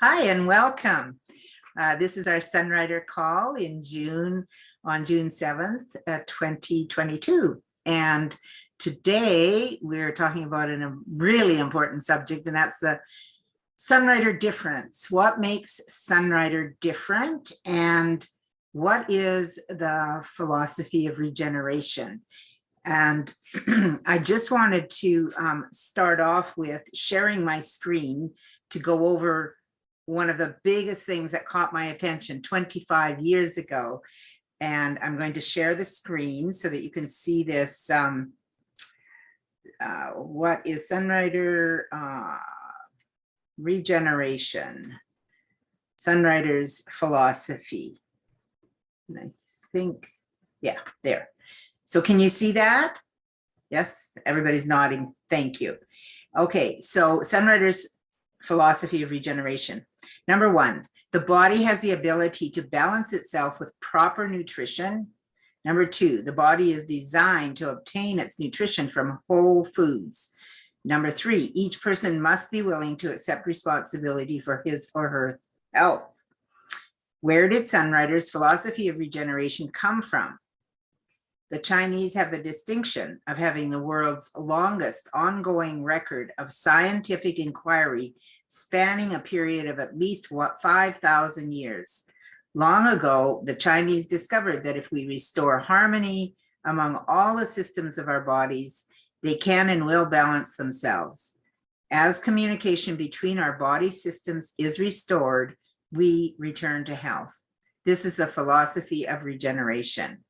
Hi and welcome. This is our Sunrider call in June, on June 7th, 2022. And today we're talking about a really important subject, and that's the Sunrider difference. What makes Sunrider different, and what is the philosophy of regeneration? And I just wanted to start off with sharing my screen to go over one of the biggest things that caught my attention 25 years ago. And I'm going to share the screen so that you can see this. What is Sunrider regeneration? Sunrider's philosophy. And I think, yeah, there. So can you see that? Yes, everybody's nodding. Thank you. Okay, so Sunrider's philosophy of regeneration. Number one, the body has the ability to balance itself with proper nutrition. Number two, the body is designed to obtain its nutrition from whole foods. Number three, each person must be willing to accept responsibility for his or her health. Where did Sunrider's philosophy of regeneration come from? The Chinese have the distinction of having the world's longest ongoing record of scientific inquiry spanning a period of at least 5,000 years. Long ago, the Chinese discovered that if we restore harmony among all the systems of our bodies, they can and will balance themselves. As communication between our body systems is restored, we return to health. This is the philosophy of regeneration.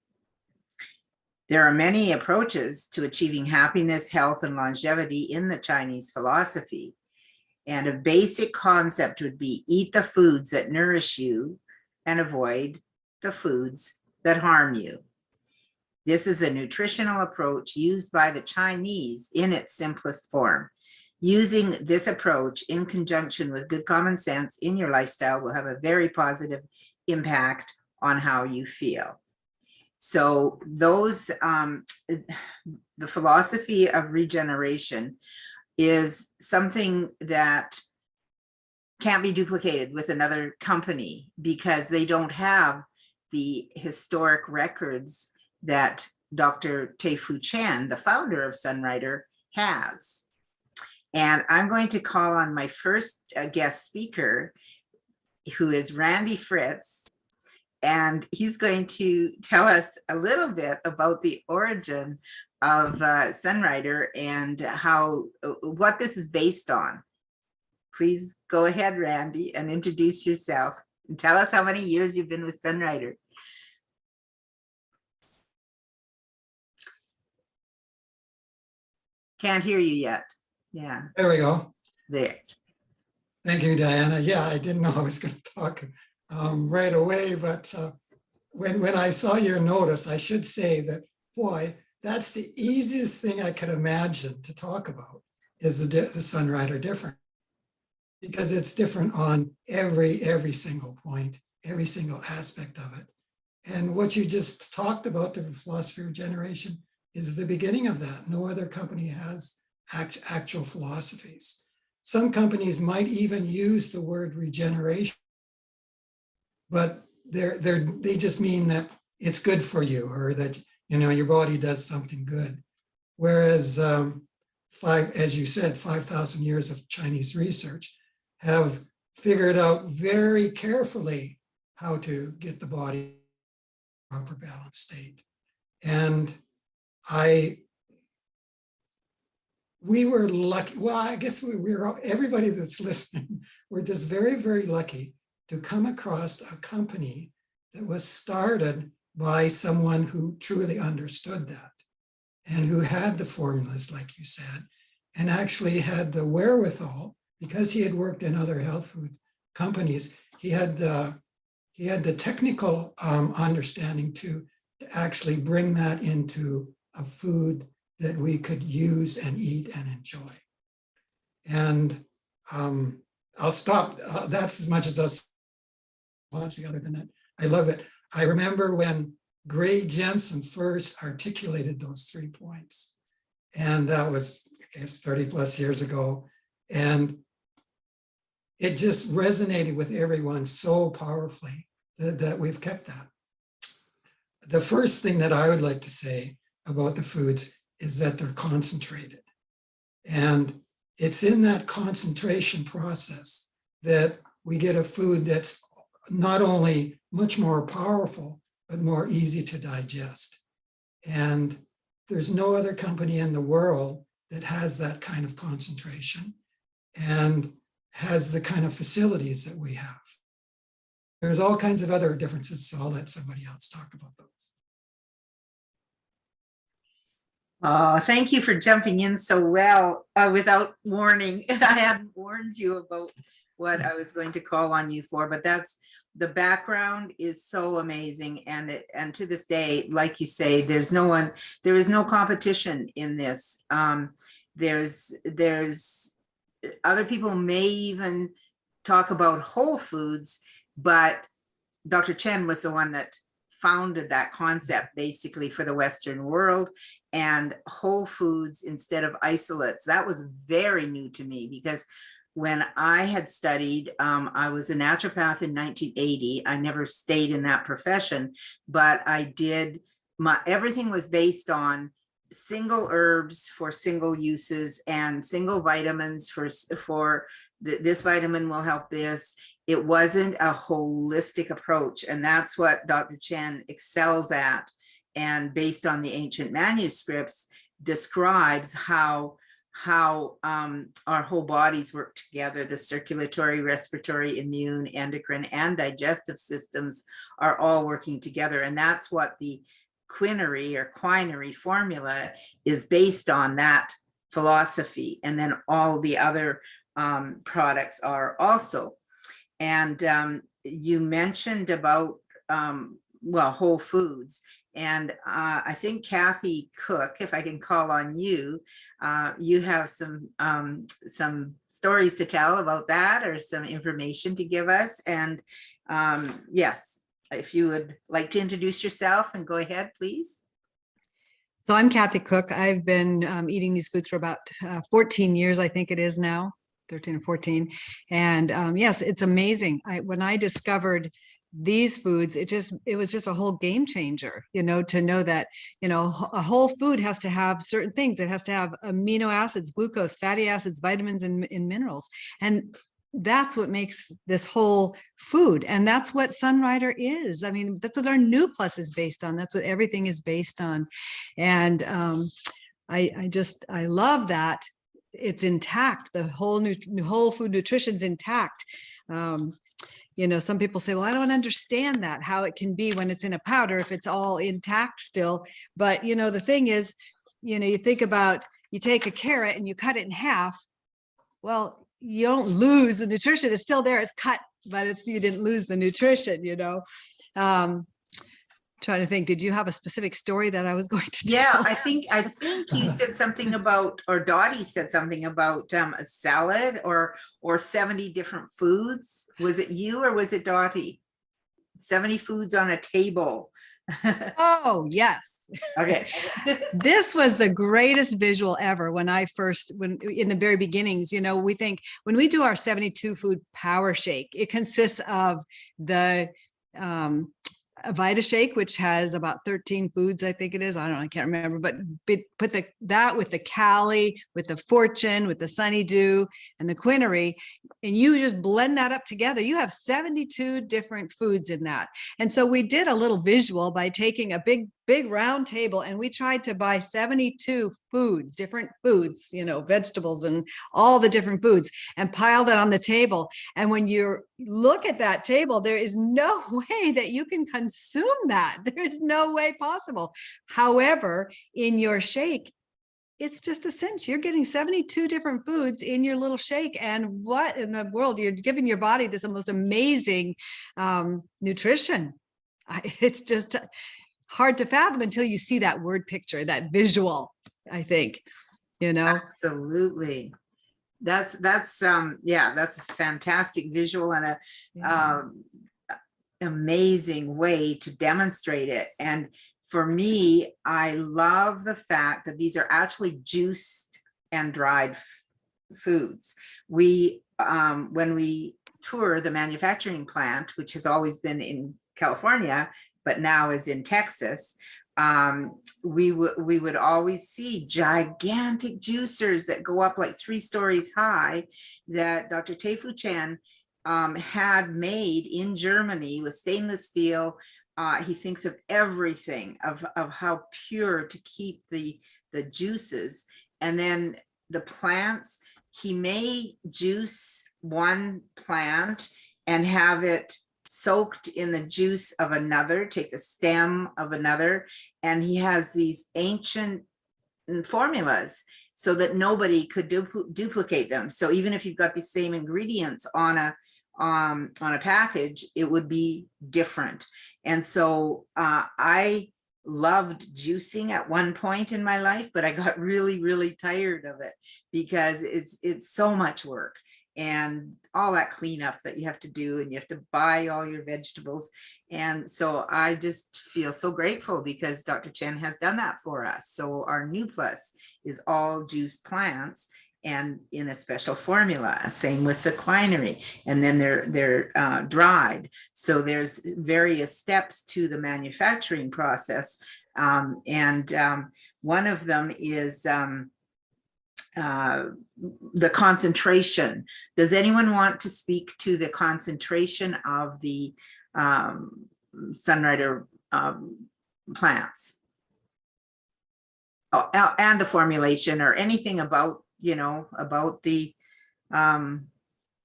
There are many approaches to achieving happiness, health, and longevity in the Chinese philosophy. And a basic concept would be eat the foods that nourish you and avoid the foods that harm you. This is a nutritional approach used by the Chinese in its simplest form. Using this approach in conjunction with good common sense in your lifestyle will have a very positive impact on how you feel. So those, the philosophy of regeneration is something that can't be duplicated with another company because they don't have the historic records that Dr. Tei-Fu Chan, the founder of Sunrider, has. And I'm going to call on my first guest speaker, who is Randy Fritz. And he's going to tell us a little bit about the origin of Sunrider and what this is based on. Please go ahead, Randy, and introduce yourself and tell us how many years you've been with Sunrider. Can't hear you yet. Yeah. There we go. There. Thank you, Diana. Yeah, I didn't know I was going to talk right away, but when I saw your notice, I should say that, boy, that's the easiest thing I could imagine to talk about is the Sunrider different, because it's different on every single point, every single aspect of it. And what you just talked about, the philosophy of regeneration, is the beginning of that. No other company has actual philosophies. Some companies might even use the word regeneration, but they just mean that it's good for you, or that your body does something good. Whereas as you said, 5,000 years of Chinese research have figured out very carefully how to get the body in a proper balanced state. And we were lucky. Well, I guess everybody that's listening, we're just very, very lucky to come across a company that was started by someone who truly understood that and who had the formulas, like you said, and actually had the wherewithal, because he had worked in other health food companies. He had the technical understanding to actually bring that into a food that we could use and eat and enjoy. And I'll stop. That's as much as us. Other than that, I love it. I remember when Gray Jensen first articulated those 3 points, and that was, I guess, 30 plus years ago. And it just resonated with everyone so powerfully that we've kept that. The first thing that I would like to say about the foods is that they're concentrated. And it's in that concentration process that we get a food that's not only much more powerful, but more easy to digest. And there's no other company in the world that has that kind of concentration and has the kind of facilities that we have. There's all kinds of other differences, so I'll let somebody else talk about those. Oh, thank you for jumping in so well without warning. I hadn't warned you about what I was going to call on you for, but that's the background is so amazing. And to this day, like you say, there is no competition in this. There's other people may even talk about whole foods, but Dr. Chen was the one that founded that concept basically for the Western world, and whole foods instead of isolates. That was very new to me, because when I had studied, I was a naturopath in 1980. I never stayed in that profession, but I did everything was based on single herbs for single uses and single vitamins for this vitamin will help this. It wasn't a holistic approach, and that's what Dr. Chen excels at, and based on the ancient manuscripts describes how our whole bodies work together. The circulatory, respiratory, immune, endocrine, and digestive systems are all working together, and that's what the Quinary formula is based on, that philosophy. And then all the other products are also. And you mentioned about whole foods, and I think Kathy Cook, if I can call on you, you have some stories to tell about that, or some information to give us. And yes, if you would like to introduce yourself and go ahead, please. So I'm Kathy Cook. I've been eating these foods for about 14 years, I think it is now, 13 or 14. And yes, it's amazing. When I discovered these foods, it was just a whole game changer, to know that, a whole food has to have certain things. It has to have amino acids, glucose, fatty acids, vitamins, and minerals. And that's what makes this whole food. And that's what Sunrider is. I mean, that's what our NuPlus is based on. That's what everything is based on. And I love that it's intact. The whole food nutrition's intact. Some people say, well, I don't understand that, how it can be when it's in a powder, if it's all intact still. But, the thing is, you think about, you take a carrot and you cut it in half. Well, you don't lose the nutrition. It's still there. It's cut, but you didn't lose the nutrition, Trying to think, did you have a specific story that I was going to tell? Yeah, I think you said something about, or Dottie said something about a salad or 70 different foods. Was it you or was it Dottie? 70 foods on a table. Oh, yes. Okay. This was the greatest visual ever when in the very beginnings, we think when we do our 72 food power shake, it consists of the a Vita Shake, which has about 13 foods, I think it is. I don't know, I can't remember, but put that with the Calli, with the Fortune, with the Sunny Dew, and the Quinary, and you just blend that up together. You have 72 different foods in that. And so we did a little visual by taking a big round table, and we tried to buy 72 foods, different foods, vegetables and all the different foods, and pile that on the table. And when you look at that table, there is no way that you can consume that. There is no way possible. However, in your shake, it's just a cinch. You're getting 72 different foods in your little shake. And what in the world? You're giving your body this most amazing nutrition. It's just hard to fathom until you see that word picture, that visual, I think, Absolutely. That's a fantastic visual and a amazing way to demonstrate it. And for me, I love the fact that these are actually juiced and dried foods. We when we tour the manufacturing plant, which has always been in California, but now is in Texas, we would always see gigantic juicers that go up like 3 stories high that Dr. Tei-Fu Chen had made in Germany with stainless steel. He thinks of everything of how pure to keep the juices, and then the plants. He may juice one plant and have it soaked in the juice of another, take the stem of another, and he has these ancient formulas so that nobody could duplicate them. So even if you've got the same ingredients on a package, it would be different. And so I loved juicing at one point in my life, but I got really, really tired of it because it's so much work and all that cleanup that you have to do, and you have to buy all your vegetables. And so I just feel so grateful because Dr. Chen has done that for us. So our NuPlus is all juiced plants and in a special formula. Same with the Quinary, and then they're dried. So there's various steps to the manufacturing process, and one of them is the concentration. Does anyone want to speak to the concentration of the Sunrider plants? Oh, and the formulation or anything about, about the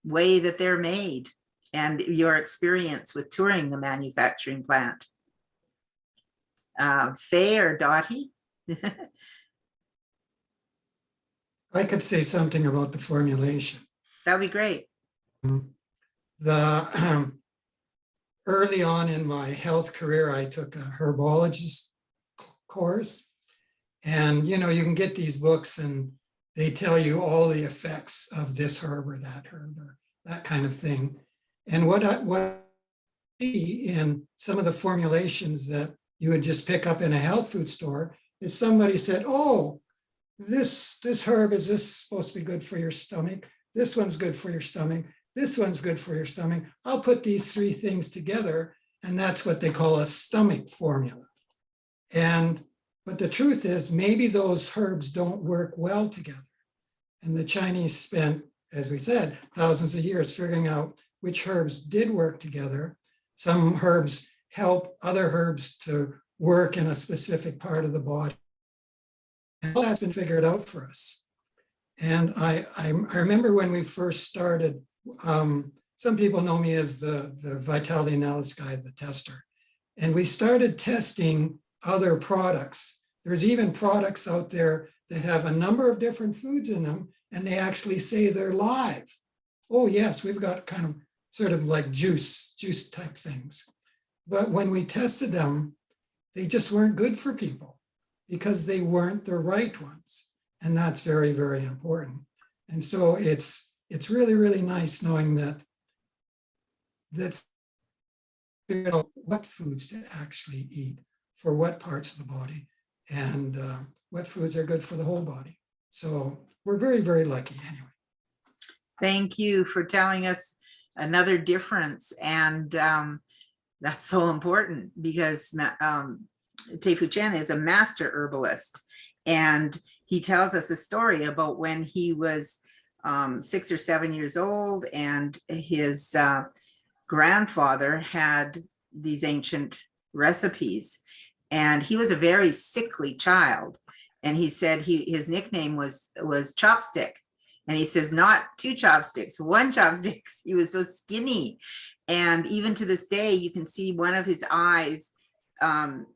way that they're made and your experience with touring the manufacturing plant? Faye or Dottie? I could say something about the formulation. That'd be great. The early on in my health career, I took a herbologist course, and you can get these books and they tell you all the effects of this herb or that kind of thing. And what I see in some of the formulations that you would just pick up in a health food store is somebody said, oh, this herb, is this supposed to be good for your stomach? This one's good for your stomach. This one's good for your stomach. I'll put these 3 things together, and that's what they call a stomach formula. But the truth is, maybe those herbs don't work well together. And the Chinese spent, as we said, thousands of years figuring out which herbs did work together. Some herbs help other herbs to work in a specific part of the body. And all that's been figured out for us. And I remember when we first started, some people know me as the vitality analysis guy, the tester. And we started testing other products. There's even products out there that have a number of different foods in them, and they actually say they're live. Oh yes, we've got kind of sort of like juice type things. But when we tested them, they just weren't good for people because they weren't the right ones. And that's very, very important. And so it's really, really nice knowing that's what foods to actually eat for what parts of the body, and what foods are good for the whole body. So we're very, very lucky anyway. Thank you for telling us another difference. And that's so important because Tei-Fu Chen is a master herbalist. And he tells us a story about when he was 6 or 7 years old, and his grandfather had these ancient recipes. And he was a very sickly child. And he said his nickname was Chopstick. And he says, not 2 chopsticks, 1 chopstick. He was so skinny. And even to this day, you can see one of his eyes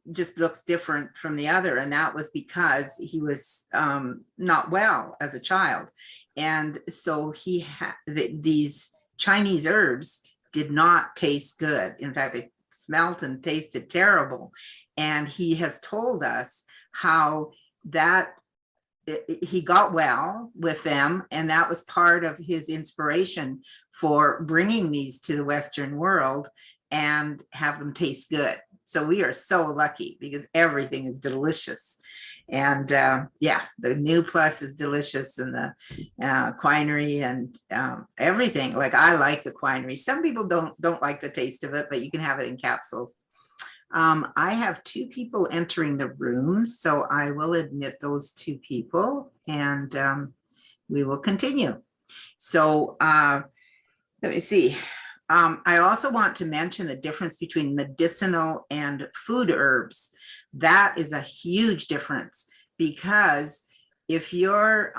just looks different from the other. And that was because he was not well as a child. And so he had these Chinese herbs did not taste good. In fact, they smelt and tasted terrible. And he has told us how that he got well with them, and that was part of his inspiration for bringing these to the Western world and have them taste good. So we are so lucky because everything is delicious. And yeah, the NuPlus is delicious, and the Quinary and everything. Like, I like the Quinary. Some people don't like the taste of it, but you can have it in capsules. I have 2 people entering the room, so I will admit those 2 people, and we will continue. So let me see. I also want to mention the difference between medicinal and food herbs. That is a huge difference, because if you're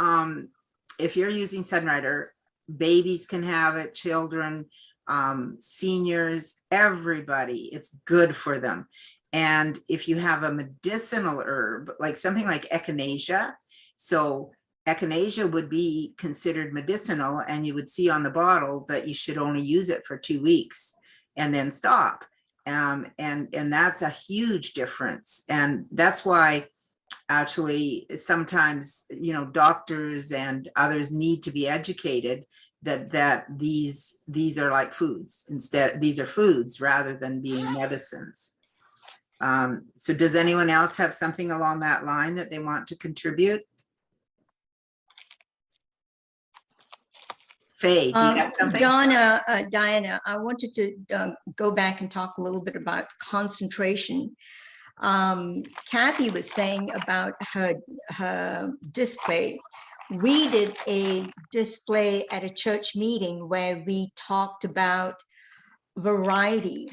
using Sunrider, babies can have it, children, seniors, everybody, it's good for them. And if you have a medicinal herb, like something like echinacea, so echinacea would be considered medicinal, and you would see on the bottle that you should only use it for 2 weeks and then stop. And that's a huge difference. And that's why actually sometimes, you know, doctors and others need to be educated that these are like foods. Instead, these are foods rather than being medicines. So does anyone else have something along that line that they want to contribute? Faye, do you have something? Diana, I wanted to go back and talk a little bit about concentration. Kathy was saying about her display. We did a display at a church meeting where we talked about variety,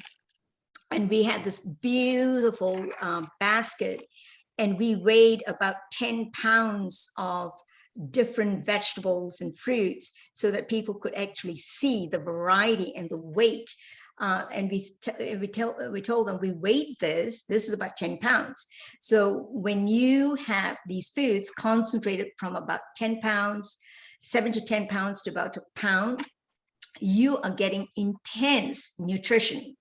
and we had this beautiful basket, and we weighed about 10 pounds of different vegetables and fruits so that people could actually see the variety and the weight. And we told them, we weighed this is about 10 pounds. So when you have these foods concentrated from about 10 pounds, 7 to 10 pounds to about a pound, you are getting intense nutrition.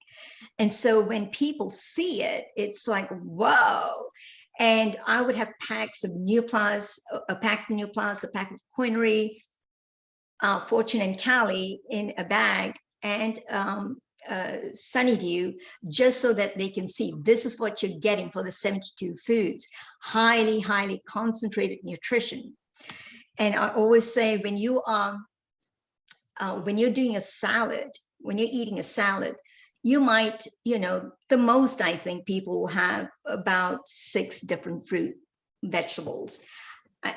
And so when people see it, it's like, whoa. And I would have packs of NuPlus, a pack of NuPlus, a pack of Quinary, Fortune and Calli in a bag, and Sunnydew, just so that they can see this is what you're getting for the 72 foods. Highly, highly concentrated nutrition. And I always say, when you are, when you're doing a salad, when you're eating a salad, you might, you know, the most I think people will have about 6 different fruit vegetables.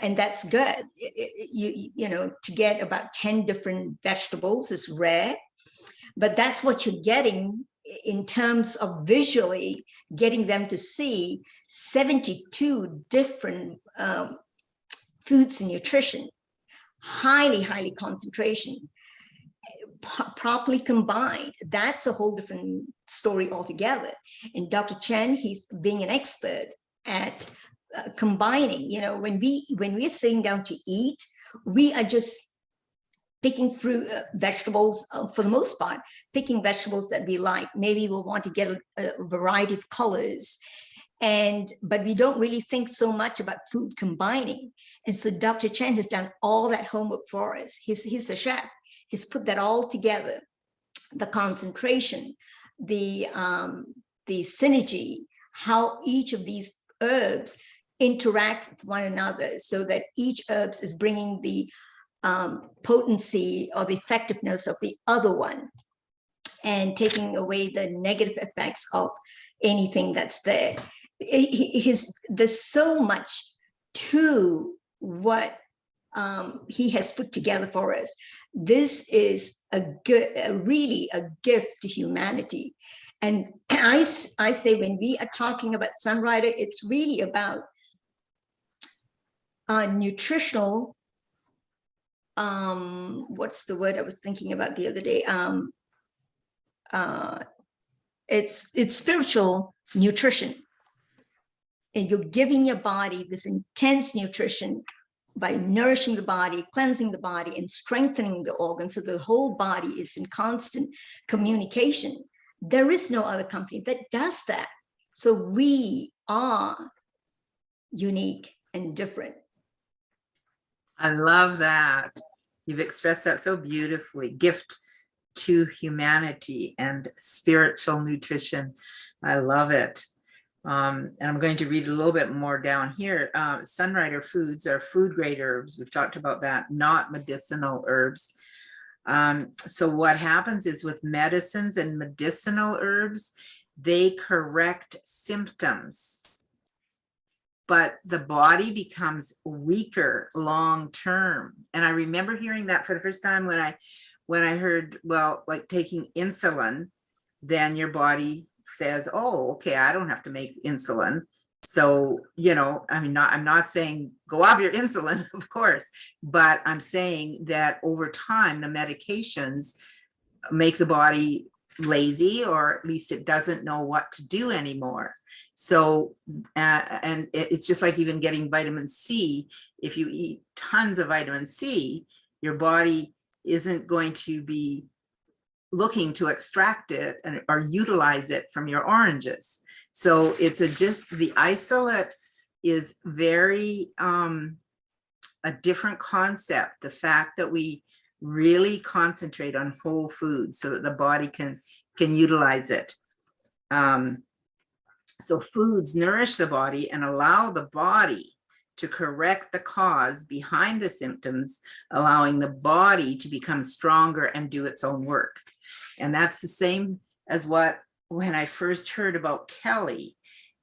And that's good. You know, to get about 10 different vegetables is rare, but that's what you're getting in terms of visually getting them to see 72 different foods and nutrition, highly, highly concentration. Properly combined, that's a whole different story altogether. And Dr. Chen, he's being an expert at combining. You know, when we're sitting down to eat, we are just picking fruit, vegetables, for the most part, picking vegetables that we like. Maybe we'll want to get a variety of colors, but we don't really think so much about food combining. And so Dr. Chen has done all that homework for us. He's the chef. He's put that all together, the concentration, the synergy, how each of these herbs interact with one another, so that each herbs is bringing the potency or the effectiveness of the other one, and taking away the negative effects of anything that's there. There's so much to what he has put together for us. This is really a gift to humanity. And I say, when we are talking about Sunrider, it's really about nutritional, what's the word I was thinking about the other day? It's spiritual nutrition. And you're giving your body this intense nutrition by nourishing the body, cleansing the body, and strengthening the organs, so the whole body is in constant communication. There is no other company that does that. So we are unique and different. I love that. You've expressed that so beautifully. Gift to humanity and spiritual nutrition. I love it. And I'm going to read a little bit more down here. Sunrider foods are food grade herbs. We've talked about that, not medicinal herbs. So what happens is with medicines and medicinal herbs, they correct symptoms, but the body becomes weaker long term. And I remember hearing that for the first time when I heard, well, like taking insulin, then your body says, oh, okay, I don't have to make insulin. So, I mean, I'm not saying go off your insulin, of course, but I'm saying that over time, the medications make the body lazy, or at least it doesn't know what to do anymore. So, and it's just like even getting vitamin C. If you eat tons of vitamin C, your body isn't going to be looking to extract it or utilize it from your oranges. So it's just the isolate is very a different concept. The fact that we really concentrate on whole foods so that the body can utilize it. So foods nourish the body and allow the body to correct the cause behind the symptoms, allowing the body to become stronger and do its own work. And that's the same as when I first heard about Calli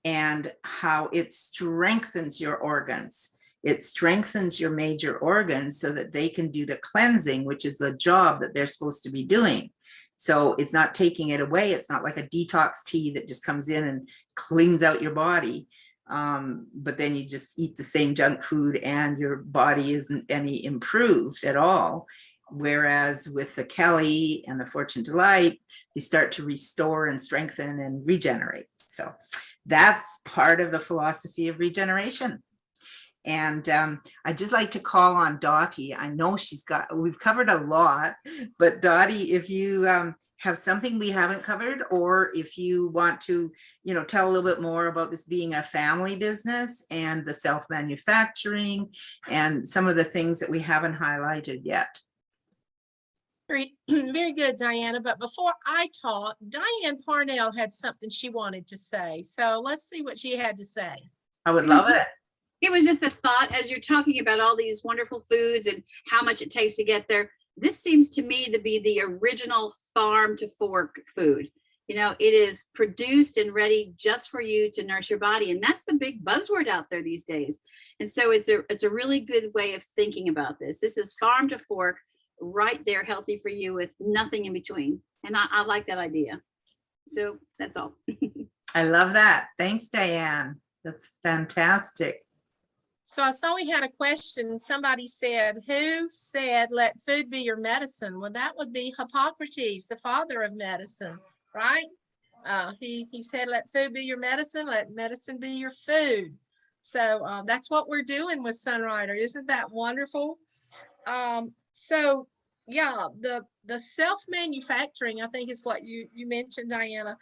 and how it strengthens your organs. It strengthens your major organs so that they can do the cleansing, which is the job that they're supposed to be doing. So it's not taking it away. It's not like a detox tea that just comes in and cleans out your body. But then you just eat the same junk food and your body isn't any improved at all. Whereas with the Calli and the Fortune Delight, they start to restore and strengthen and regenerate. So that's part of the philosophy of regeneration. And I'd just like to call on Dottie. I know we've covered a lot, but Dottie, if you have something we haven't covered, or if you want to, tell a little bit more about this being a family business and the self-manufacturing and some of the things that we haven't highlighted yet. Very, very good, Diana. But before I talk, Diane Parnell had something she wanted to say. So let's see what she had to say. I would love it. It was just a thought as you're talking about all these wonderful foods and how much it takes to get there. This seems to me to be the original farm to fork food. It is produced and ready just for you to nourish your body. And that's the big buzzword out there these days. And so it's a really good way of thinking about this. This is farm to fork, right there, healthy for you with nothing in between. And I like that idea. So that's all. I love that. Thanks, Diane. That's fantastic. So I saw we had a question. Somebody said, who said, let food be your medicine? Well, that would be Hippocrates, the father of medicine, right? He said, let food be your medicine, let medicine be your food. So that's what we're doing with Sunrider. Isn't that wonderful? So yeah, the self-manufacturing, I think is what you mentioned, Diana.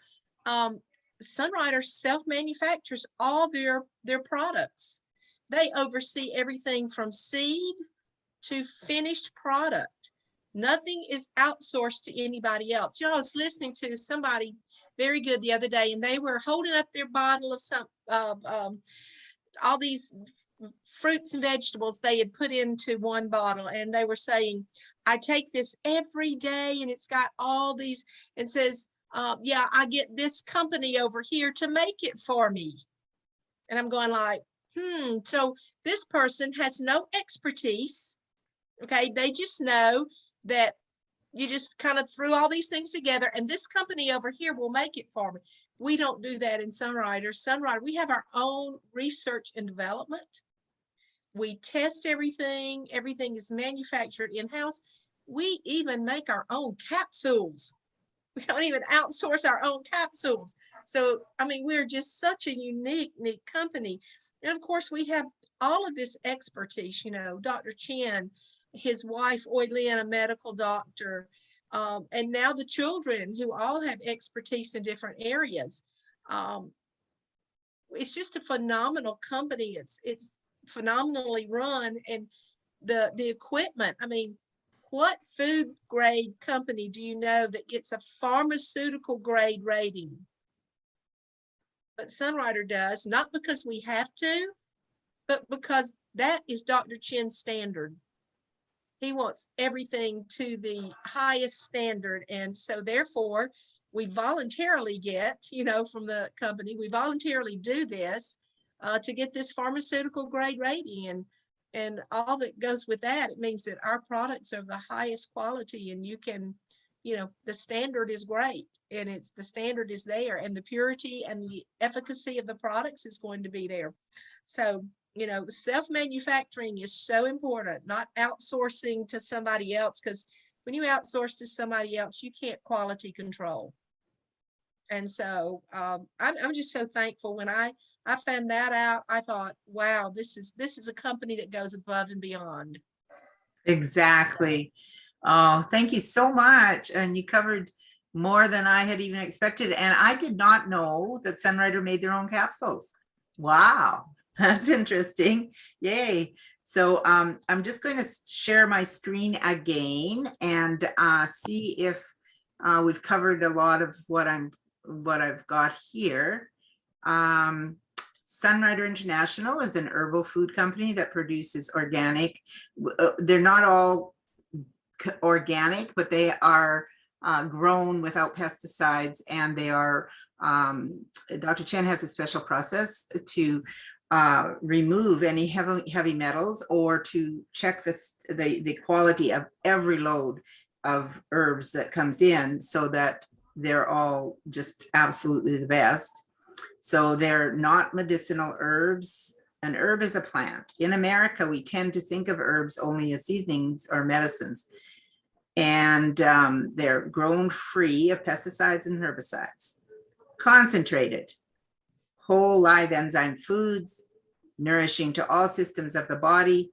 Sunrider self-manufactures all their products. They oversee everything from seed to finished product. Nothing is outsourced to anybody else. I was listening to somebody very good the other day, and they were holding up their bottle of all these fruits and vegetables they had put into one bottle, and they were saying, I take this every day, and it's got all these, and says, yeah, I get this company over here to make it for me. And I'm going like, so this person has no expertise. Okay, they just know that you just kind of threw all these things together, and this company over here will make it for me. We don't do that in Sunrider. Sunrider, we have our own research and development. We test everything. Everything is manufactured in-house. We even make our own capsules. We don't even outsource our own capsules. So, I mean, we're just such a unique company. And of course, we have all of this expertise, Dr. Chen, his wife, Oilin, a medical doctor, and now the children who all have expertise in different areas. It's just a phenomenal company. It's phenomenally run, and the equipment. I mean, what food grade company do you know that gets a pharmaceutical grade rating? what Sunrider does, not because we have to, but because that is Dr. Chen's standard. He wants everything to the highest standard. And so therefore, we voluntarily get, from the company, we voluntarily do this to get this pharmaceutical grade rating. And all that goes with that, it means that our products are the highest quality, and you can, the standard is great, and the standard is there, and the purity and the efficacy of the products is going to be there. So, self-manufacturing is so important, not outsourcing to somebody else, because when you outsource to somebody else, you can't quality control. And so I'm just so thankful. When I found that out, I thought, wow, this is a company that goes above and beyond. Exactly. Oh, thank you so much. And you covered more than I had even expected. And I did not know that Sunrider made their own capsules. Wow, that's interesting. Yay. So I'm just going to share my screen again and see if we've covered a lot of what I've got here. Sunrider International is an herbal food company that produces organic. They're not all organic, but they are grown without pesticides, and they are, Dr. Chen has a special process to remove any heavy metals, or to check the quality of every load of herbs that comes in, so that they're all just absolutely the best. So they're not medicinal herbs. An herb is a plant. In America, we tend to think of herbs only as seasonings or medicines. And they're grown free of pesticides and herbicides. Concentrated, whole live enzyme foods, nourishing to all systems of the body,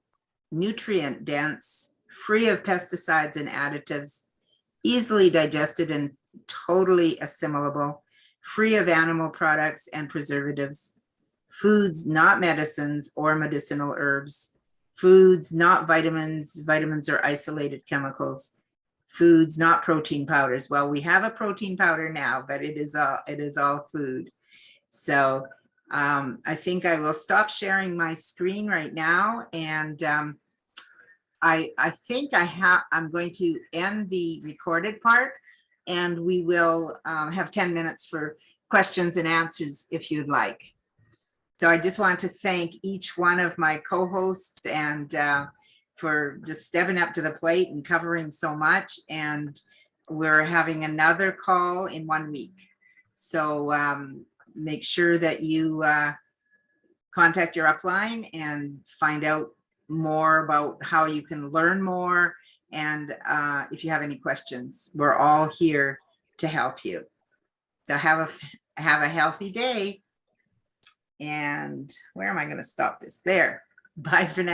nutrient dense, free of pesticides and additives, easily digested and totally assimilable, free of animal products and preservatives, foods not medicines or medicinal herbs, foods not vitamins, vitamins are isolated chemicals, foods not protein powders. Well, we have a protein powder now, but it is all food. So I think I will stop sharing my screen right now, and I think I'm going to end the recorded part, and we will have 10 minutes for questions and answers if you'd like. So I just want to thank each one of my co-hosts and for just stepping up to the plate and covering so much. And we're having another call in 1 week. So make sure that you contact your upline and find out more about how you can learn more. And if you have any questions, we're all here to help you. So have a healthy day. And where am I going to stop this? There. Bye for now.